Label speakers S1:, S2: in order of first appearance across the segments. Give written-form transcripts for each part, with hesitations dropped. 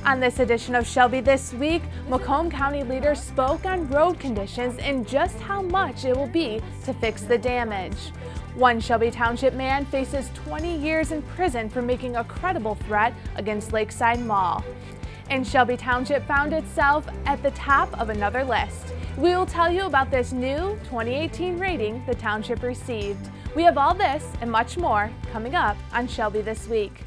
S1: On this edition of Shelby This Week, Macomb County leaders spoke on road conditions and just how much it will be to fix the damage. One Shelby Township man faces 20 years in prison for making a credible threat against Lakeside Mall. And Shelby Township found itself at the top of another list. We will tell you about this new 2018 rating the township received. We have all this and much more coming up on Shelby This Week.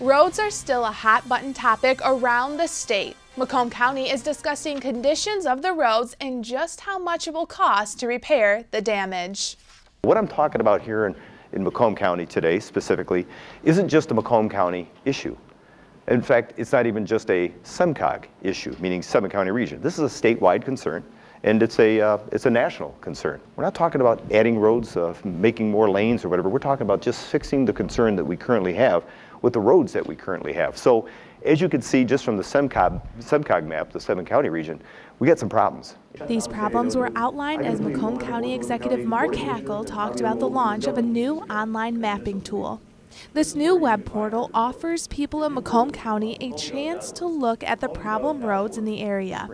S1: Roads are still a hot-button topic around the state. Macomb County is discussing conditions of the roads and just how much it will cost to repair the damage.
S2: What I'm talking about here in Macomb County today specifically isn't just a Macomb County issue. In fact, it's not even just a SEMCOG issue, meaning Summit County region. This is a statewide concern, and it's a national concern. We're not talking about adding roads, making more lanes or whatever. We're talking about just fixing the concern that we currently have with the roads that we currently have. So as you can see just from the SEMCOG map, the Summit County region, we got some problems.
S1: These problems were outlined as Macomb County Executive Mark Hackle talked about the launch of a new online mapping tool. This new web portal offers people in Macomb County a chance to look at the problem roads in the area.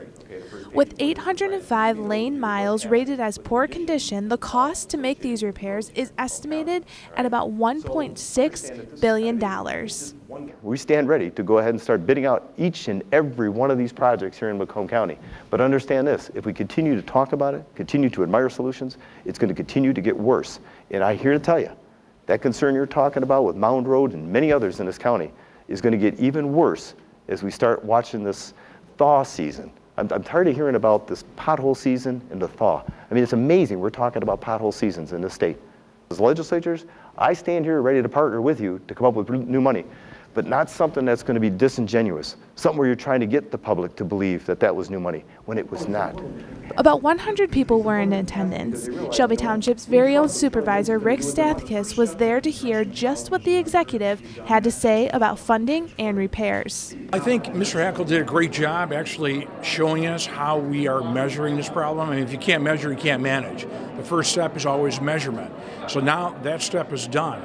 S1: With 805 lane miles rated as poor condition, the cost to make these repairs is estimated at about $1.6 billion.
S2: We stand ready to go ahead and start bidding out each and every one of these projects here in Macomb County. But understand this, if we continue to talk about it, continue to admire solutions, it's going to continue to get worse. And I'm here to tell you, that concern you're talking about with Mound Road and many others in this county is going to get even worse as we start watching this thaw season. I'm tired of hearing about this pothole season and the thaw. I mean, it's amazing we're talking about pothole seasons in this state. As legislators, I stand here ready to partner with you to come up with new money, but not something that's going to be disingenuous, something where you're trying to get the public to believe that that was new money when it was not.
S1: About 100 people were in attendance. Shelby Township's very own supervisor, Rick Stathkis, was there to hear just what the executive had to say about funding and repairs.
S3: I think Mr. Hackle did a great job actually showing us how we are measuring this problem. I mean, if you can't measure, you can't manage. The first step is always measurement. So now that step is done.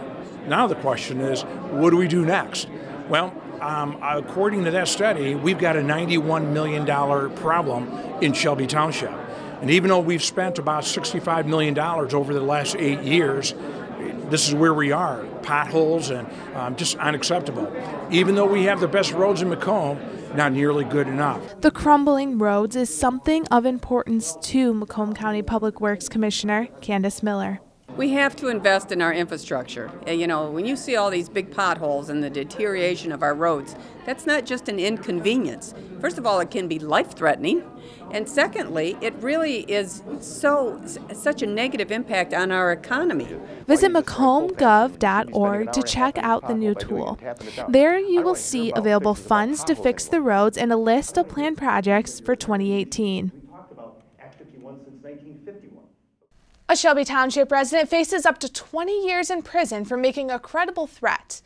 S3: Now the question is, what do we do next? Well, according to that study, we've got a $91 million problem in Shelby Township. And even though we've spent about $65 million over the last 8 years, this is where we are. Potholes and just unacceptable. Even though we have the best roads in Macomb, not nearly good enough.
S1: The crumbling roads is something of importance to Macomb County Public Works Commissioner Candace Miller.
S4: We have to invest in our infrastructure. You know, when you see all these big potholes and the deterioration of our roads, that's not just an inconvenience. First of all, it can be life-threatening, and secondly, it really is such a negative impact on our economy.
S1: Visit macombgov.org to check out the new tool. There you will see available funds to fix the roads and a list of planned projects for 2018. A Shelby Township resident faces up to 20 years in prison for making a credible threat.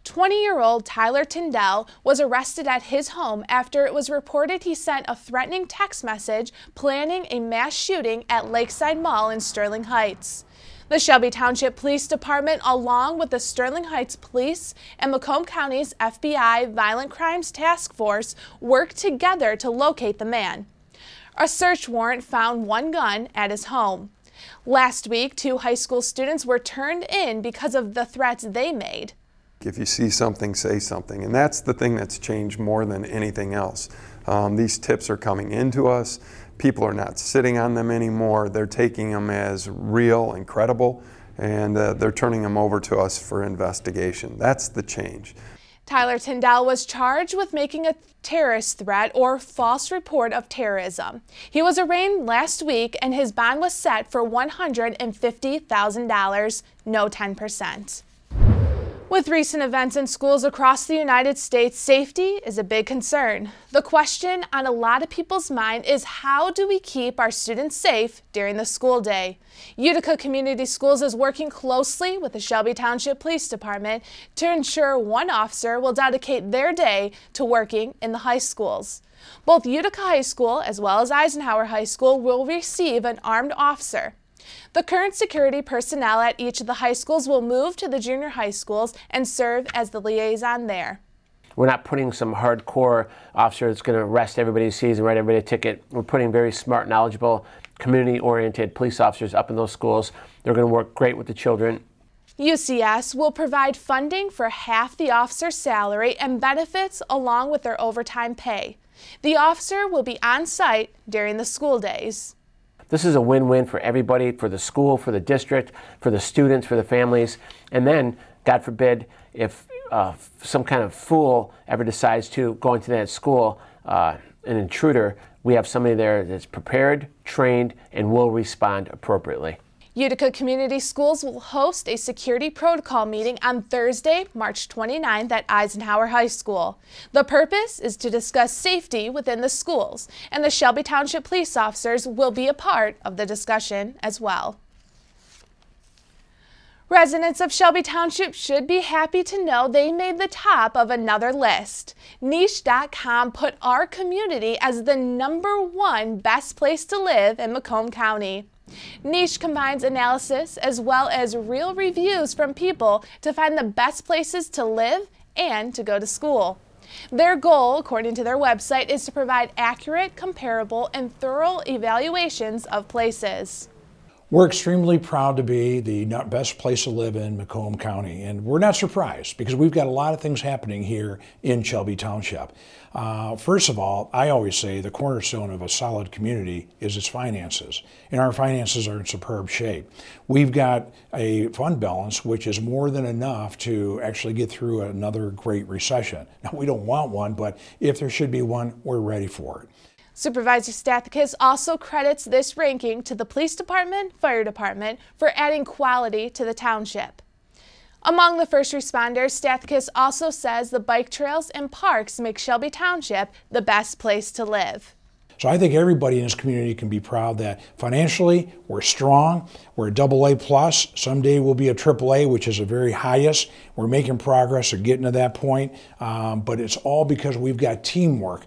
S1: 20-year-old Tyler Tyndall was arrested at his home after it was reported he sent a threatening text message planning a mass shooting at Lakeside Mall in Sterling Heights. The Shelby Township Police Department, along with the Sterling Heights Police and Macomb County's FBI Violent Crimes Task Force, worked together to locate the man. A search warrant found one gun at his home. Last week, 2 high school students were turned in because of the threats they made.
S5: If you see something, say something. And that's the thing that's changed more than anything else. These tips are coming into us. People are not sitting on them anymore. They're taking them as real and credible, and they're turning them over to us for investigation. That's the change.
S1: Tyler Tyndall was charged with making a terrorist threat or false report of terrorism. He was arraigned last week and his bond was set for $150,000, no 10%. With recent events in schools across the United States, safety is a big concern. The question on a lot of people's mind is, how do we keep our students safe during the school day? Utica Community Schools is working closely with the Shelby Township Police Department to ensure one officer will dedicate their day to working in the high schools. Both Utica High School as well as Eisenhower High School will receive an armed officer. The current security personnel at each of the high schools will move to the junior high schools and serve as the liaison there.
S6: We're not putting some hardcore officer that's going to arrest everybody he sees and write everybody a ticket. We're putting very smart, knowledgeable, community-oriented police officers up in those schools. They're going to work great with the children.
S1: UCS will provide funding for half the officer's salary and benefits along with their overtime pay. The officer will be on site during the school days.
S6: This is a win-win for everybody, for the school, for the district, for the students, for the families. And then, God forbid, if some kind of fool ever decides to go into that school, an intruder, we have somebody there that's prepared, trained, and will respond appropriately.
S1: Utica Community Schools will host a security protocol meeting on Thursday, March 29th at Eisenhower High School. The purpose is to discuss safety within the schools, and the Shelby Township police officers will be a part of the discussion as well. Residents of Shelby Township should be happy to know they made the top of another list. Niche.com put our community as the #1 best place to live in Macomb County. Niche combines analysis as well as real reviews from people to find the best places to live and to go to school. Their goal, according to their website, is to provide accurate, comparable, and thorough evaluations of places.
S3: We're extremely proud to be the best place to live in Macomb County, and we're not surprised because we've got a lot of things happening here in Shelby Township. First of all, I always say the cornerstone of a solid community is its finances, and our finances are in superb shape. We've got a fund balance which is more than enough to actually get through another great recession. Now, we don't want one, but if there should be one, we're ready for it.
S1: Supervisor Stathakis also credits this ranking to the police department, fire department for adding quality to the township. Among the first responders, Stathakis also says the bike trails and parks make Shelby Township the best place to live.
S3: So I think everybody in this community can be proud that financially we're strong, we're a AA+, someday we'll be a AAA, which is the very highest. We're making progress or getting to that point, but it's all because we've got teamwork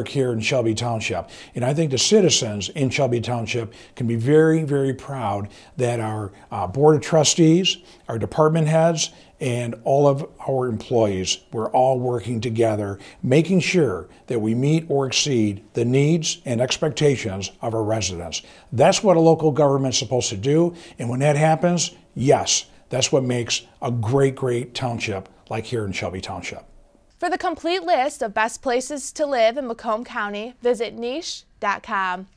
S3: here in Shelby Township. And I think the citizens in Shelby Township can be very, very proud that our Board of Trustees, our department heads, and all of our employees, we're all working together, making sure that we meet or exceed the needs and expectations of our residents. That's what a local government's supposed to do, and when that happens, yes, that's what makes a great, great township like here in Shelby Township.
S1: For the complete list of best places to live in Macomb County, visit niche.com.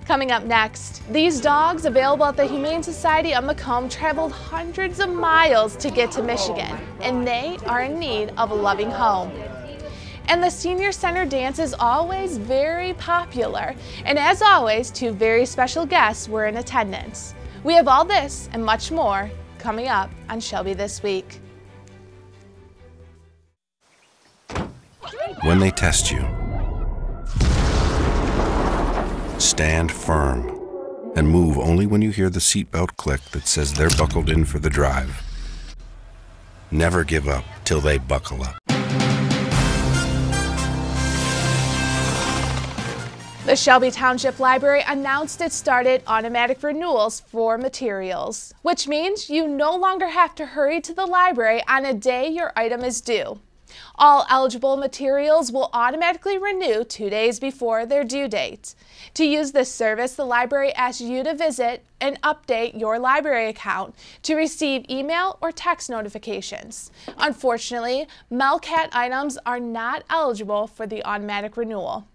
S1: Coming up next, these dogs available at the Humane Society of Macomb traveled hundreds of miles to get to Michigan, and they are in need of a loving home. And the Senior Center dance is always very popular, and as always, 2 very special guests were in attendance. We have all this and much more coming up on Shelby This Week.
S7: When they test you, stand firm and move only when you hear the seatbelt click that says they're buckled in for the drive. Never give up till they buckle up.
S1: The Shelby Township Library announced it started automatic renewals for materials, which means you no longer have to hurry to the library on a day your item is due. All eligible materials will automatically renew 2 days before their due date. To use this service, the library asks you to visit and update your library account to receive email or text notifications. Unfortunately, Melcat items are not eligible for the automatic renewal.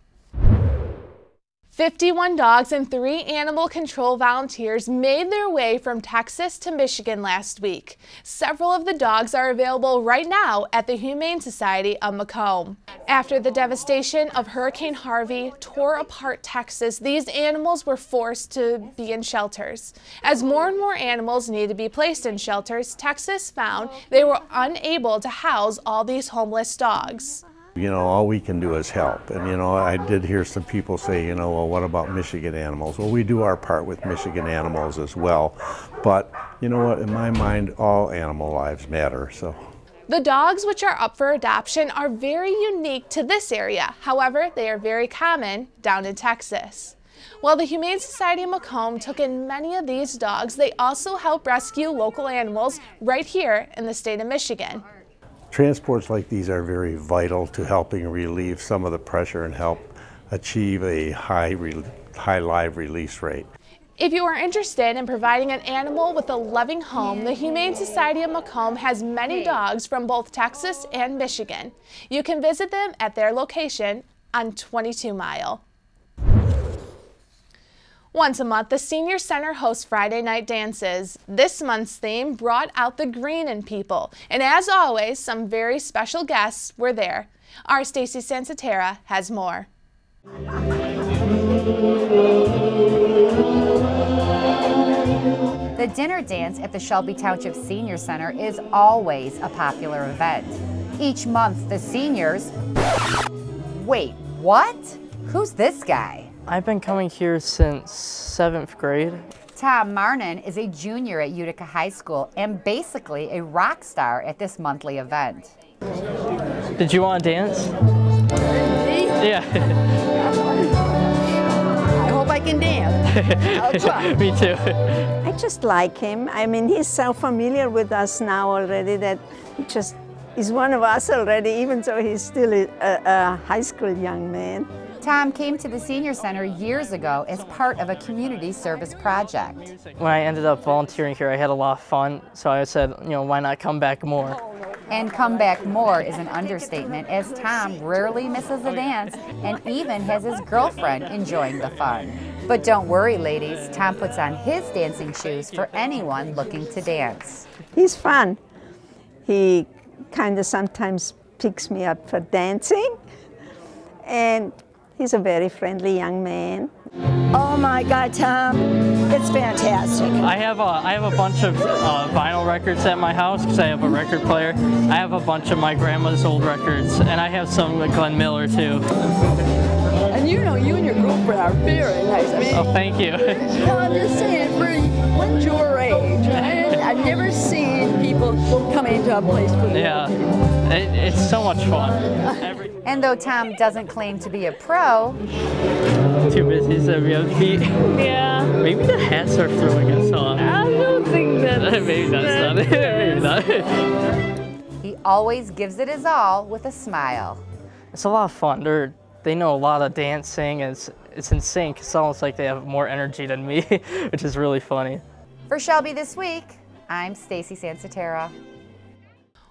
S1: 51 dogs and 3 animal control volunteers made their way from Texas to Michigan last week. Several of the dogs are available right now at the Humane Society of Macomb. After the devastation of Hurricane Harvey tore apart Texas, these animals were forced to be in shelters. As more and more animals need to be placed in shelters, Texas found they were unable to house all these homeless dogs.
S8: You know, all we can do is help. And, you know, I did hear some people say, you know, well, what about Michigan animals? Well, we do our part with Michigan animals as well. But, you know what, in my mind, all animal lives matter, so.
S1: The dogs which are up for adoption are very unique to this area. However, they are very common down in Texas. While the Humane Society of Macomb took in many of these dogs, they also help rescue local animals right here in the state of Michigan.
S8: Transports like these are very vital to helping relieve some of the pressure and help achieve a high live release rate.
S1: If you are interested in providing an animal with a loving home, the Humane Society of Macomb has many dogs from both Texas and Michigan. You can visit them at their location on 22 Mile. Once a month, the Senior Center hosts Friday night dances. This month's theme brought out the green in people, and as always, some very special guests were there. Our Stacy Sansatera has more.
S9: The dinner dance at the Shelby Township Senior Center is always a popular event. Each month, the seniors... Wait, what? Who's this guy?
S10: I've been coming here since 7th grade.
S9: Tom Marnin is a junior at Utica High School and basically a rock star at this monthly event.
S10: Did you want to dance? Yeah.
S11: I hope I can dance. I'll try.
S10: Me too.
S11: I just like him. I mean, he's so familiar with us now already that he's one of us already, even though he's still a high school young man.
S9: Tom came to the Senior Center years ago as part of a community service project.
S10: When I ended up volunteering here, I had a lot of fun, so I said, you know, why not come back more?
S9: And come back more is an understatement, as Tom rarely misses a dance and even has his girlfriend enjoying the fun. But don't worry, ladies, Tom puts on his dancing shoes for anyone looking to dance.
S11: He's fun. He kind of sometimes picks me up for dancing, and he's a very friendly young man. Oh my God, Tom, it's fantastic.
S10: I have a bunch of vinyl records at my house because I have a record player. I have a bunch of my grandma's old records, and I have some with Glenn Miller too.
S11: And you know, you and your girlfriend are very nice. I mean,
S10: oh, thank you.
S11: Well, I'm just saying, for one's your age, I've never seen people come into a place for the
S10: Yeah, it's so much fun.
S9: And though Tom doesn't claim to be a pro,
S10: too busy, so we have feet. Yeah. Maybe the hats are throwing us off. I don't think that. Maybe that's not it. Maybe not.
S9: he always gives it his all with a smile.
S10: It's a lot of fun. They know a lot of dancing. It's in sync. It's almost like they have more energy than me, which is really funny.
S9: For Shelby This Week, I'm Stacy Sansatera.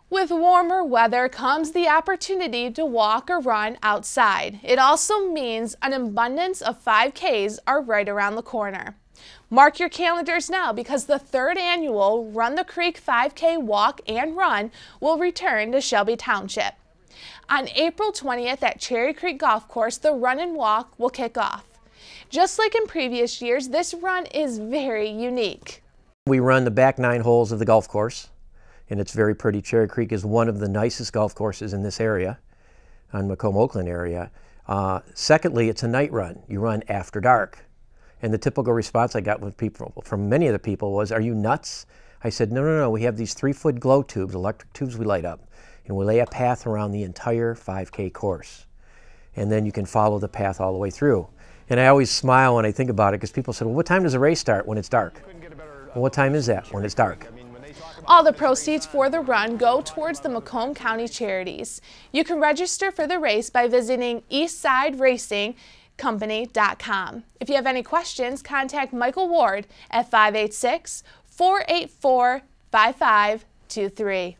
S1: With warmer weather comes the opportunity to walk or run outside. It also means an abundance of 5Ks are right around the corner. Mark your calendars now because the 3rd annual Run the Creek 5K Walk and Run will return to Shelby Township. On April 20th at Cherry Creek Golf Course, the run and walk will kick off. Just like in previous years, this run is very unique.
S12: We run the back 9 holes of the golf course, and it's very pretty. Cherry Creek is one of the nicest golf courses in this area, on Macomb, Oakland area. Secondly, it's a night run. You run after dark. And the typical response I got from many of the people was, "Are you nuts?" I said, no, we have these 3-foot glow tubes, electric tubes we light up, and we lay a path around the entire 5K course. And then you can follow the path all the way through. And I always smile when I think about it because people said, well, what time does the race start? When it's dark. Well, what time is that? When it's dark.
S1: All the proceeds for the run go towards the Macomb County charities. You can register for the race by visiting eastsideracingcompany.com. If you have any questions, contact Michael Ward at 586-484-5523.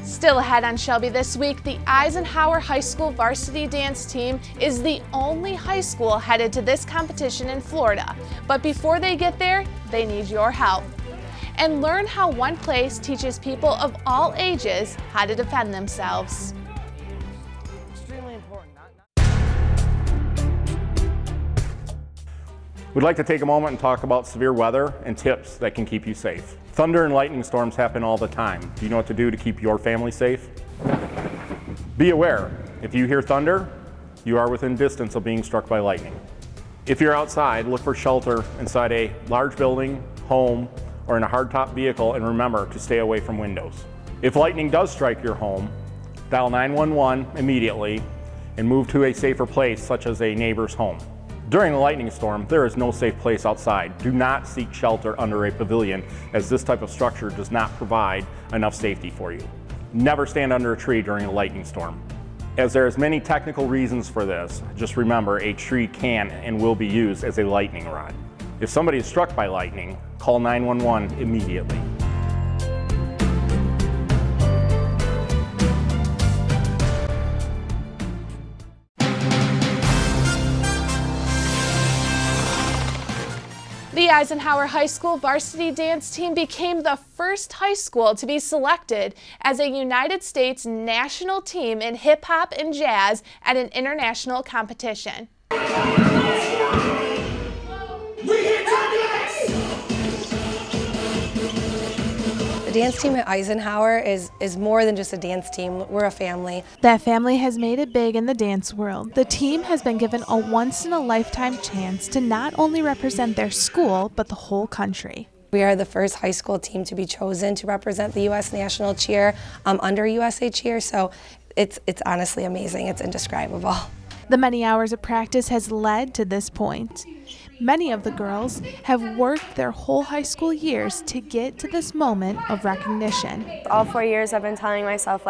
S1: Still ahead on Shelby this week, the Eisenhower High School varsity dance team is the only high school headed to this competition in Florida. But before they get there, they need your help. And learn how one place teaches people of all ages how to defend themselves.
S13: Extremely important.
S14: We'd like to take a moment and talk about severe weather and tips that can keep you safe. Thunder and lightning storms happen all the time. Do you know what to do to keep your family safe? Be aware, if you hear thunder, you are within distance of being struck by lightning. If you're outside, look for shelter inside a large building, home, or in a hardtop vehicle, and remember to stay away from windows. If lightning does strike your home, dial 911 immediately and move to a safer place, such as a neighbor's home. During a lightning storm, there is no safe place outside. Do not seek shelter under a pavilion, as this type of structure does not provide enough safety for you. Never stand under a tree during a lightning storm. As there is many technical reasons for this, just remember a tree can and will be used as a lightning rod. If somebody is struck by lightning, call 911 immediately.
S1: The Eisenhower High School varsity dance team became the first high school to be selected as a United States national team in hip hop and jazz at an international competition.
S15: The dance team at Eisenhower is more than just a dance team. We're a family.
S1: That family has made it big in the dance world. The team has been given a once-in-a-lifetime chance to not only represent their school, but the whole country.
S15: We are the first high school team to be chosen to represent the U.S. national cheer under USA Cheer, so it's honestly amazing. It's indescribable.
S1: The many hours of practice has led to this point. Many of the girls have worked their whole high school years to get to this moment of recognition.
S16: All 4 years I've been telling myself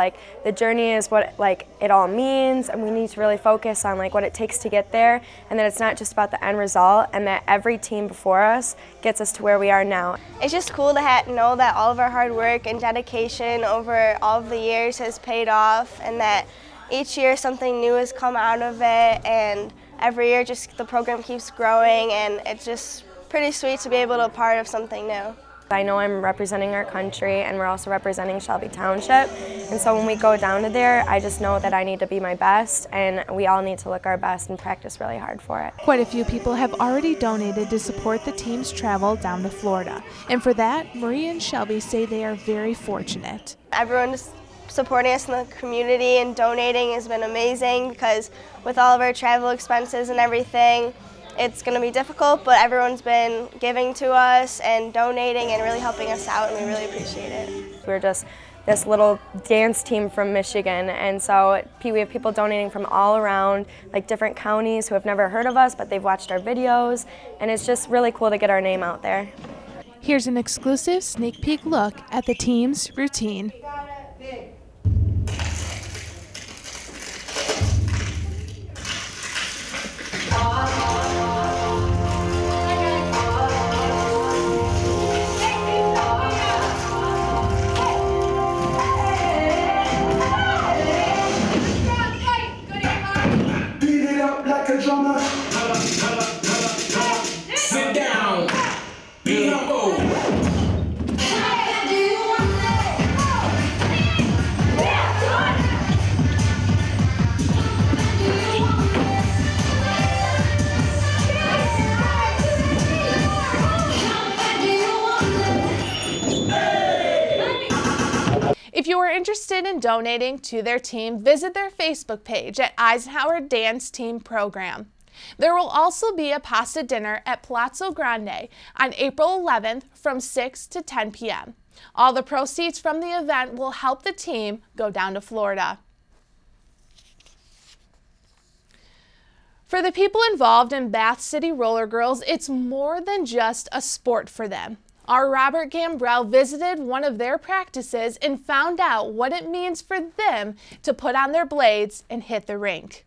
S16: the journey is what it all means, and we need to really focus on what it takes to get there, and that it's not just about the end result, and that every team before us gets us to where we are now.
S17: It's just cool to know that all of our hard work and dedication over all of the years has paid off, and that each year something new has come out of it, and every year just the program keeps growing, and it's just pretty sweet to be able to be a part of something new.
S16: I know I'm representing our country, and we're also representing Shelby Township, and so when we go down to there, I just know that I need to be my best, and we all need to look our best and practice really hard for it.
S1: Quite a few people have already donated to support the team's travel down to Florida, and for that, Marie and Shelby say they are very fortunate.
S17: Everyone's supporting us in the community and donating has been amazing, because with all of our travel expenses and everything, it's going to be difficult, but everyone's been giving to us and donating and really helping us out, and we really appreciate it.
S16: We're just this little dance team from Michigan, and so we have people donating from all around, different counties who have never heard of us, but they've watched our videos, and it's just really cool to get our name out there.
S1: Here's an exclusive sneak peek look at the team's routine.
S18: Sit down. Be humble.
S1: If you are interested in donating to their team, visit their Facebook page at Eisenhower Dance Team Program. There will also be a pasta dinner at Palazzo Grande on April 11th from 6 to 10 p.m. All the proceeds from the event will help the team go down to Florida. For the people involved in Bath City Roller Girls, it's more than just a sport for them. Our Robert Gambrell visited one of their practices and found out what it means for them to put on their blades and hit the rink.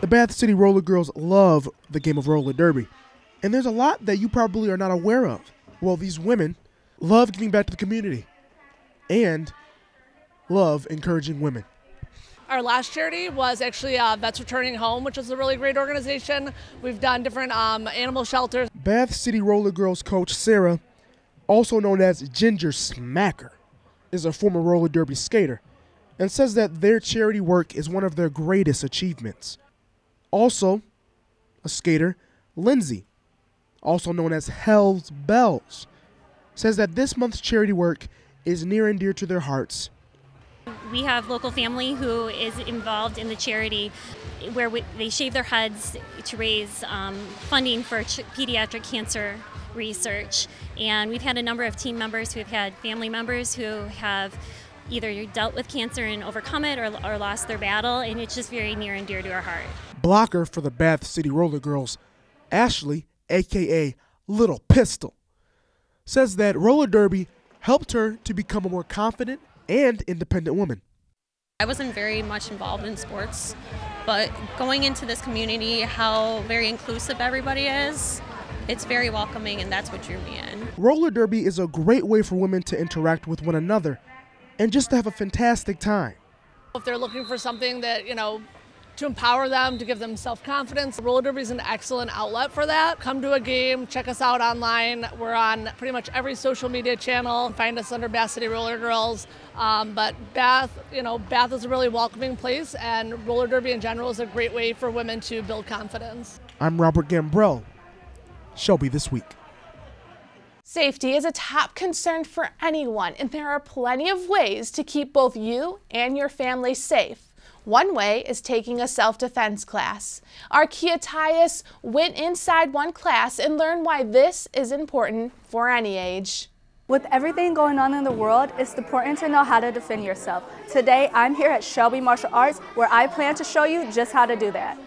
S19: The Bath City Roller Girls love the game of roller derby, and there's a lot that you probably are not aware of. Well, these women love giving back to the community, and love encouraging women.
S20: Our last charity was actually Vets Returning Home, which is a really great organization. We've done different animal shelters.
S19: Bath City Roller Girls coach Sarah, also known as Ginger Smacker, is a former roller derby skater and says that their charity work is one of their greatest achievements. Also, a skater, Lindsay, also known as Hell's Bells, says that this month's charity work is near and dear to their hearts.
S21: We have local family who is involved in the charity where they shave their heads to raise funding for pediatric cancer research. And we've had a number of team members who have had family members who have either dealt with cancer and overcome it or lost their battle, and it's just very near and dear to our heart.
S19: Blocker for the Bath City Roller Girls, Ashley, aka Little Pistol, says that roller derby helped her to become a more confident and independent woman.
S22: I wasn't very much involved in sports, but going into this community, how very inclusive everybody is, it's very welcoming, and that's what drew me in.
S19: Roller derby is a great way for women to interact with one another and just to have a fantastic time.
S20: If they're looking for something that, to empower them, to give them self-confidence, roller derby is an excellent outlet for that. Come to a game, check us out online. We're on pretty much every social media channel. Find us under Bath City Roller Girls. But Bath, Bath is a really welcoming place, and roller derby in general is a great way for women to build confidence.
S19: I'm Robert Gambrell, Shelby This Week.
S1: Safety is a top concern for anyone, and there are plenty of ways to keep both you and your family safe. One way is taking a self-defense class. Our Kia Tyus went inside one class and learned why this is important for any age.
S23: With everything going on in the world, it's important to know how to defend yourself. Today, I'm here at Shelby Martial Arts, where I plan to show you just how to do that.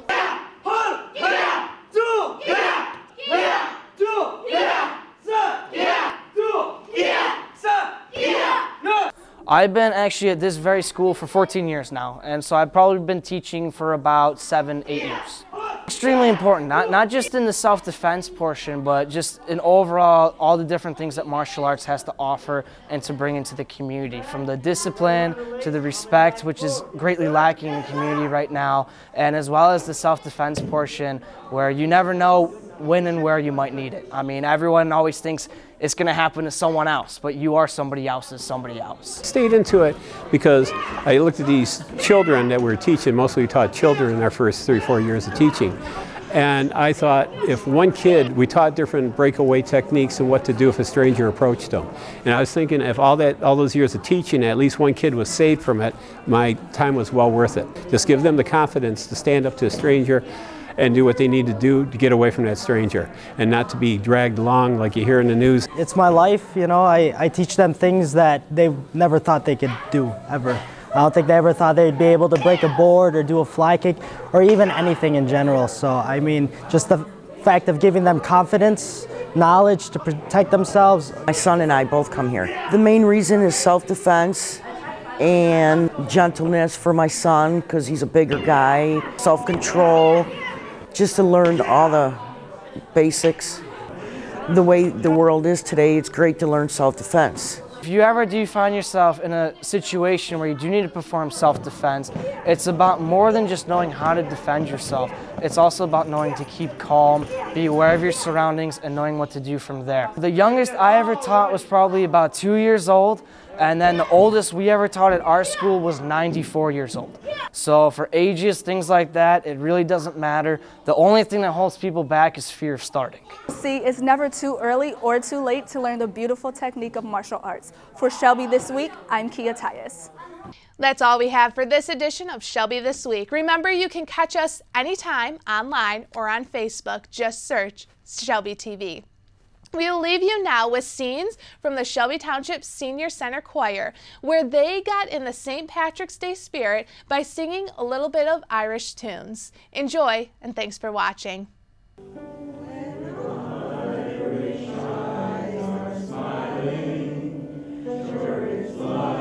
S13: I've been actually at this very school for 14 years now, and so I've probably been teaching for about 7-8 years. Extremely important, not just in the self-defense portion, but just in overall all the different things that martial arts has to offer and to bring into the community, from the discipline to the respect, which is greatly lacking in the community right now, and as well as the self-defense portion, where you never know when and where you might need it. I mean, everyone always thinks it's going to happen to someone else, but you are somebody else's somebody else.
S24: Stayed into it because I looked at these children that we're teaching. Mostly we taught children in their first 3-4 years of teaching. And I thought, if one kid, we taught different breakaway techniques and what to do if a stranger approached them. And I was thinking, if all those years of teaching, at least one kid was saved from it, my time was well worth it. Just give them the confidence to stand up to a stranger and do what they need to do to get away from that stranger and not to be dragged along like you hear in the news.
S25: It's my life, I teach them things that they never thought they could do, ever. I don't think they ever thought they'd be able to break a board or do a fly kick or even anything in general. So, I mean, just the fact of giving them confidence, knowledge to protect themselves.
S26: My son and I both come here. The main reason is self-defense and gentleness for my son because he's a bigger guy, self-control, just to learn all the basics. The way the world is today, it's great to learn self-defense.
S13: If you ever do find yourself in a situation where you do need to perform self-defense, it's about more than just knowing how to defend yourself. It's also about knowing to keep calm, be aware of your surroundings, and knowing what to do from there. The youngest I ever taught was probably about 2 years old, and then the oldest we ever taught at our school was 94 years old. So for ages, things like that, it really doesn't matter. The only thing that holds people back is fear of starting.
S23: See, it's never too early or too late to learn the beautiful technique of martial arts. For Shelby This Week, I'm Kia Tyus.
S1: That's all we have for this edition of Shelby This Week. Remember, you can catch us anytime online or on Facebook. Just search Shelby TV. We will leave you now with scenes from the Shelby Township Senior Center Choir, where they got in the St. Patrick's Day spirit by singing a little bit of Irish tunes. Enjoy, and thanks for watching.
S27: Irish eyes are smiling, sure is life.